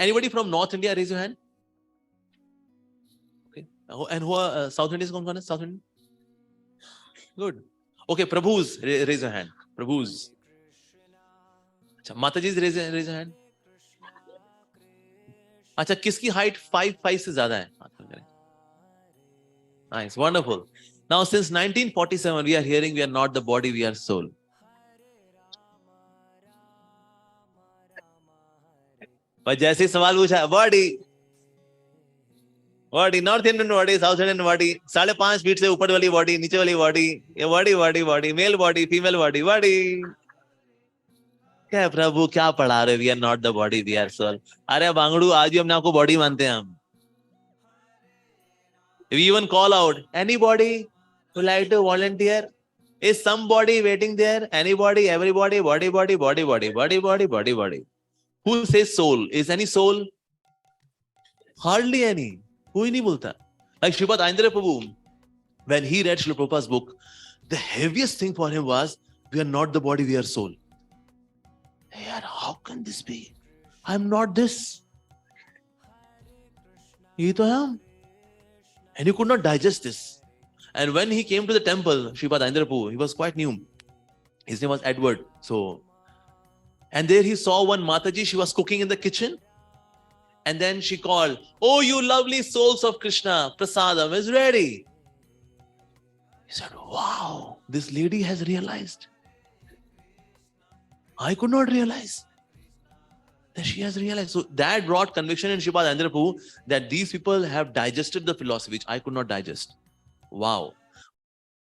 Anybody from North India, raise your hand. Okay. And who are South Indians? कौन है South Indian? Good. Okay, Prabhus, raise your hand. Prabhus. अच्छा, Mataji's raise your hand. अच्छा, किसकी height 5'5" से ज्यादा है? Nice, wonderful. Now, since 1947, we are hearing we are not the body, we are soul. पर जैसे सवाल पूछा, body north Indian body, south Indian body, 5.5 feet से ऊपर वाली बॉडी, नीचे वाली बॉडी, ये body, male body, female body, क्या प्रभु क्या पढ़ा रहे? We are not the body, we are soul. अरे बांगड़ू, आज भी हमने आपको बॉडी मानते हैं हम. We even call out, anybody who like to volunteer? Is somebody waiting there? Anybody, everybody, body. Who says soul? Is any soul? Hardly any. कोई नहीं बोलता. Like Sripad Ayandre Prabhu, when he read Srila Prabhupada's book, the heaviest thing for him was, we are not the body, we are soul. Hey, how can this be? I'm not this. ये तो है हम. And he could not digest this. And when he came to the temple, Sripad Ayandre Prabhu, he was quite new. His name was Edward. And there he saw one Mataji, she was cooking in the kitchen. And then she called, oh, you lovely souls of Krishna, Prasadam is ready. He said, wow, this lady has realized. I could not realize that she has realized. So that brought conviction in Sripad Ayandre Prabhu that these people have digested the philosophy which I could not digest. Wow.